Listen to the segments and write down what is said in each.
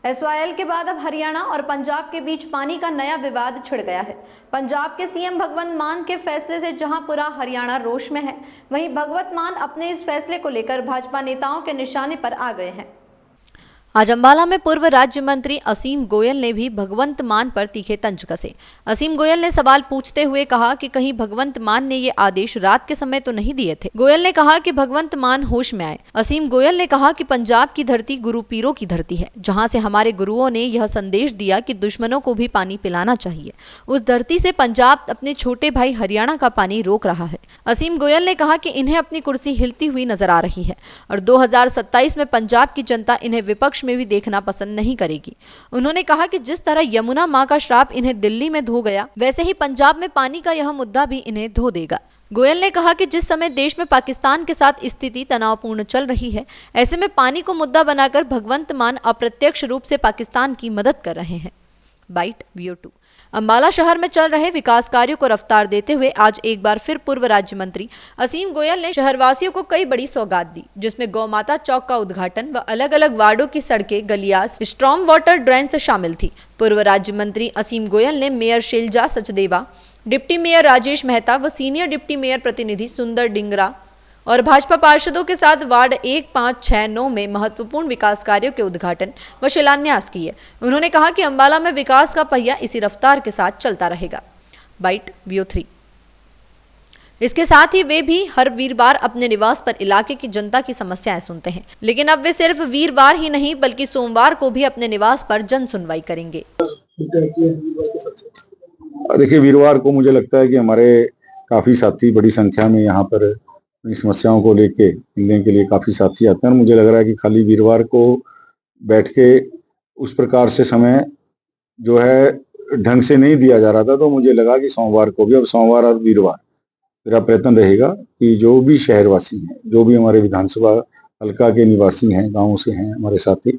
SYL के बाद अब हरियाणा और पंजाब के बीच पानी का नया विवाद छिड़ गया है। पंजाब के सीएम भगवंत मान के फैसले से जहां पूरा हरियाणा रोष में है, वहीं भगवंत मान अपने इस फैसले को लेकर भाजपा नेताओं के निशाने पर आ गए हैं। आज अंबाला में पूर्व राज्य मंत्री असीम गोयल ने भी भगवंत मान पर तीखे तंज कसे। असीम गोयल ने सवाल पूछते हुए कहा कि कहीं भगवंत मान ने ये आदेश रात के समय तो नहीं दिए थे। गोयल ने कहा कि भगवंत मान होश में आए। असीम गोयल ने कहा कि पंजाब की धरती गुरु पीरों की धरती है, जहां से हमारे गुरुओं ने यह संदेश दिया कि दुश्मनों को भी पानी पिलाना चाहिए। उस धरती से पंजाब अपने छोटे भाई हरियाणा का पानी रोक रहा है। असीम गोयल ने कहा कि इन्हें अपनी कुर्सी हिलती हुई नजर आ रही है और 2027 में पंजाब की जनता इन्हें विपक्ष में भी देखना पसंद नहीं करेगी। उन्होंने कहा कि जिस तरह यमुना मां का श्राप इन्हें दिल्ली में धो गया, वैसे ही पंजाब में पानी का यह मुद्दा भी इन्हें धो देगा। गोयल ने कहा कि जिस समय देश में पाकिस्तान के साथ स्थिति तनावपूर्ण चल रही है, ऐसे में पानी को मुद्दा बनाकर भगवंत मान अप्रत्यक्ष रूप से पाकिस्तान की मदद कर रहे हैं। Bite VO2। अंबाला शहर में चल रहे विकास कार्यों को रफ्तार देते हुए आज एक बार फिर पूर्व राज्य मंत्री असीम गोयल ने शहरवासियों को कई बड़ी सौगात दी, जिसमें गौ माता चौक का उद्घाटन व अलग अलग वार्डों की सड़कें, गलियां, स्ट्रॉम वाटर ड्रेन से शामिल थी। पूर्व राज्य मंत्री असीम गोयल ने mayor Shailja Sachdeva, deputy mayor Rajesh Mehta व सीनियर डिप्टी मेयर प्रतिनिधि सुंदर डिंगरा और भाजपा पार्षदों के साथ वार्ड 1, 5, 6, 9 में महत्वपूर्ण विकास कार्यों के उद्घाटन व शिलान्यास किए। उन्होंने कहा कि अंबाला में विकास का पहिया इसी रफ्तार के साथ चलता रहेगा। Bite VO3। इसके साथ ही वे भी हर वीरवार अपने निवास पर इलाके की जनता की समस्याएं सुनते हैं, लेकिन अब वे सिर्फ वीरवार ही नहीं बल्कि सोमवार को भी अपने निवास पर जन सुनवाई करेंगे। देखिए, वीरवार को मुझे लगता है कि हमारे काफी साथी बड़ी संख्या में यहाँ पर इन समस्याओं को लेके मिलने के लिए काफी साथी आते हैं और मुझे लग रहा है कि खाली वीरवार को बैठ के उस प्रकार से समय जो है ढंग से नहीं दिया जा रहा था, तो मुझे लगा कि सोमवार को भी, अब सोमवार और वीरवार मेरा प्रयत्न रहेगा कि जो भी शहरवासी हैं, जो भी हमारे विधानसभा हल्का के निवासी हैं, गाँव से हैं हमारे साथी,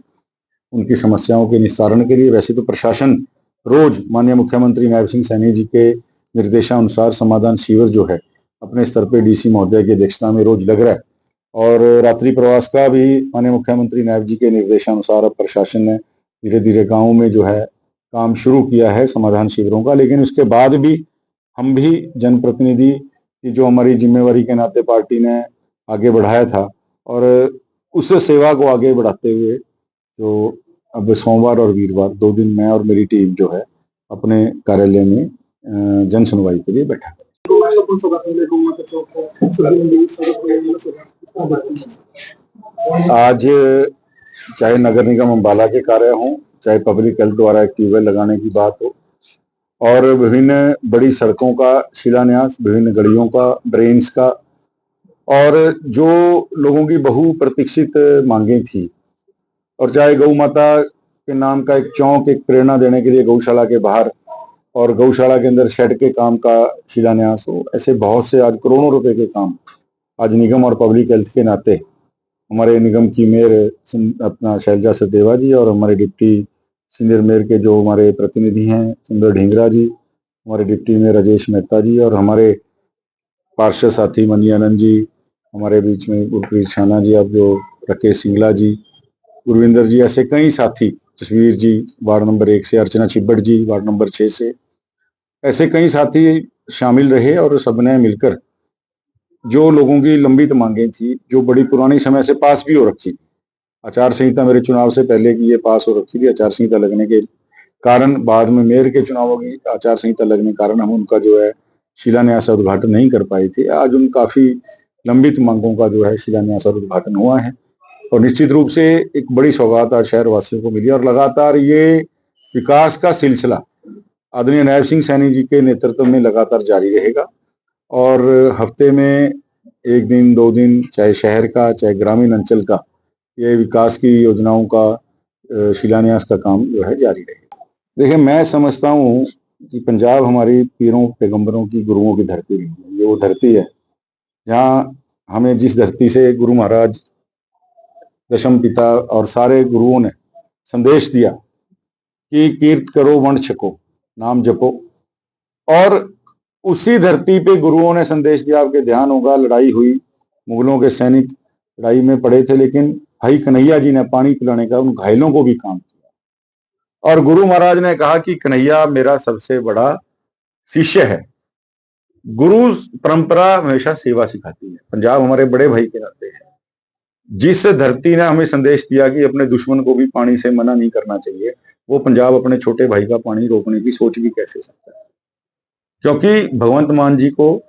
उनकी समस्याओं के निस्तारण के लिए वैसे तो प्रशासन रोज माननीय मुख्यमंत्री नायब सिंह सैनी जी के निर्देशानुसार समाधान शिविर जो है अपने स्तर पे DC महोदय की अध्यक्षता में रोज लग रहा है और रात्रि प्रवास का भी माननीय मुख्यमंत्री नायब जी के निर्देशानुसार अब प्रशासन ने धीरे धीरे गाँव में जो है काम शुरू किया है समाधान शिविरों का। लेकिन उसके बाद भी हम भी जनप्रतिनिधि की जो हमारी जिम्मेवारी के नाते पार्टी ने आगे बढ़ाया था और उस सेवा को आगे बढ़ाते हुए तो अब सोमवार और वीरवार 2 दिन मैं और मेरी टीम जो है अपने कार्यालय में जन सुनवाई के लिए बैठा है। आज चाहे नगर निगम अंबाला के कार्य हो, चाहे पब्लिक हेल्थ द्वारा एक ट्यूबवेल लगाने की बात हो और विभिन्न बड़ी सड़कों का शिलान्यास, विभिन्न गलियों का, ड्रेन्स का और जो लोगों की बहुप्रतीक्षित मांगे थी, और चाहे गौ माता के नाम का एक चौक, एक प्रेरणा देने के लिए गौशाला के बाहर और गौशाला के अंदर शेड के काम का शिलान्यास हो, ऐसे बहुत से आज करोड़ों रुपए के काम आज निगम और पब्लिक हेल्थ के नाते हमारे निगम की मेयर अपना शैलजा सचदेवा जी और हमारे डिप्टी सीनियर मेयर के जो हमारे प्रतिनिधि हैं सुंदर ढींगरा जी, हमारे डिप्टी मेयर राजेश मेहता जी और हमारे पार्षद साथी मनी आनंद जी, हमारे बीच में गुरप्रीत शाना जी, अब जो राकेश सिंगला जी, गुरविंदर जी, ऐसे कई साथी, जसवीर जी वार्ड नंबर 1 से, अर्चना छिब्बड़ जी वार्ड नंबर 6 से, ऐसे कई साथी शामिल रहे और सबने मिलकर जो लोगों की लंबित मांगे थी, जो बड़ी पुरानी समय से पास भी हो रखी थी, आचार संहिता मेरे चुनाव से पहले की ये पास हो रखी थी, आचार संहिता लगने के कारण बाद में मेयर के चुनावों की आचार संहिता लगने के कारण हम उनका जो है शिलान्यास और उद्घाटन नहीं कर पाए थे। आज उन काफी लंबित मांगों का जो है शिलान्यास और उद्घाटन हुआ है और निश्चित रूप से एक बड़ी सौगात आज शहर वासियों को मिली और लगातार ये विकास का सिलसिला आदरणीय नायब सिंह सैनी जी के नेतृत्व में लगातार जारी रहेगा और हफ्ते में 1 दिन 2 दिन चाहे शहर का चाहे ग्रामीण अंचल का ये विकास की योजनाओं का शिलान्यास का काम जो है जारी रहेगा। देखिए, मैं समझता हूँ कि पंजाब हमारी पीरों पैगंबरों की गुरुओं की धरती रही है। ये वो धरती है जहाँ हमें, जिस धरती से गुरु महाराज दशम पिता और सारे गुरुओं ने संदेश दिया कि कीर्त करो वंश छको, नाम जपो, और उसी धरती पे गुरुओं ने संदेश दिया, आपके ध्यान होगा लड़ाई हुई, मुगलों के सैनिक लड़ाई में पड़े थे, लेकिन भाई कन्हैया जी ने पानी पिलाने का उन घायलों को भी काम किया। और गुरु महाराज ने कहा कि कन्हैया मेरा सबसे बड़ा शिष्य है। गुरु परंपरा हमेशा सेवा सिखाती है। पंजाब हमारे बड़े भाई के नाते है। जिस धरती ने हमें संदेश दिया कि अपने दुश्मन को भी पानी से मना नहीं करना चाहिए, वो पंजाब अपने छोटे भाई का पानी रोकने की सोच भी कैसे सकता है? क्योंकि भगवंत मान जी को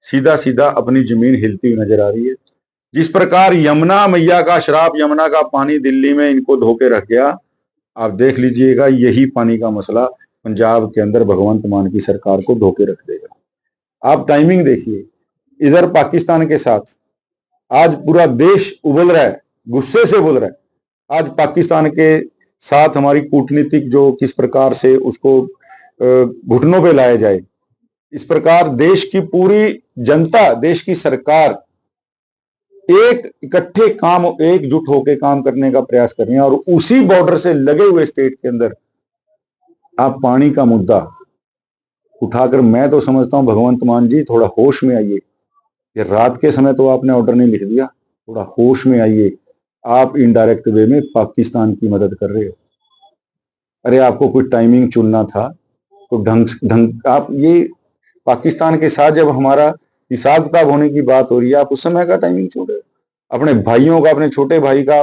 सीधा सीधा अपनी जमीन हिलती हुई नजर आ रही है। जिस प्रकार यमुना मैया का श्राप, यमुना का पानी दिल्ली में इनको धोके रख गया, आप देख लीजिएगा यही पानी का मसला पंजाब के अंदर भगवंत मान की सरकार को धोके रख देगा। आप टाइमिंग देखिए, इधर पाकिस्तान के साथ आज पूरा देश उबल रहा है, गुस्से से उबल रहा है। आज पाकिस्तान के साथ हमारी कूटनीतिक जो किस प्रकार से उसको घुटनों पे लाया जाए, इस प्रकार देश की पूरी जनता, देश की सरकार एक इकट्ठे काम, एकजुट होकर काम करने का प्रयास कर रही है। और उसी बॉर्डर से लगे हुए स्टेट के अंदर आप पानी का मुद्दा उठाकर, मैं तो समझता हूं भगवंत मान जी थोड़ा होश में आइए। कि रात के समय तो आपने ऑर्डर नहीं लिख दिया, थोड़ा होश में आइए। आप इनडायरेक्ट वे में पाकिस्तान की मदद कर रहे हो। अरे आपको कोई टाइमिंग चुनना था तो ढंग आप ये पाकिस्तान के साथ जब हमारा हिसाब किताब होने की बात हो रही है, आप उस समय का टाइमिंग छोड़ रहे हो। अपने भाइयों का, अपने छोटे भाई का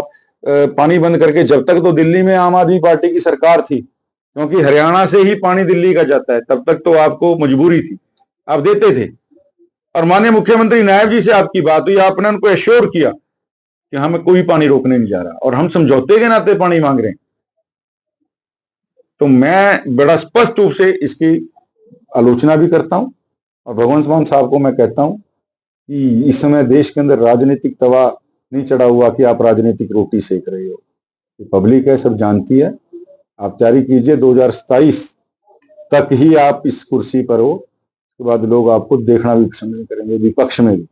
पानी बंद करके, जब तक तो दिल्ली में आम आदमी पार्टी की सरकार थी, क्योंकि हरियाणा से ही पानी दिल्ली का जाता है, तब तक तो आपको मजबूरी थी, आप देते थे। और माननीय मुख्यमंत्री नायब जी से आपकी बात हुई, आपने उनको एश्योर किया कि हमें कोई पानी रोकने नहीं जा रहा, और हम समझौते के नाते पानी मांग रहे हैं। तो मैं बड़ा स्पष्ट रूप से इसकी आलोचना भी करता हूं, और भगवंत मान साहब को मैं कहता हूं कि इस समय देश के अंदर राजनीतिक तवा नहीं चढ़ा हुआ कि आप राजनीतिक रोटी सेक रहे हो। पब्लिक है, सब जानती है। आप तैयारी कीजिए, 2027 तक ही आप इस कुर्सी पर हो, उसके बाद लोग आपको देखना भी पसंद नहीं करेंगे, विपक्ष में भी।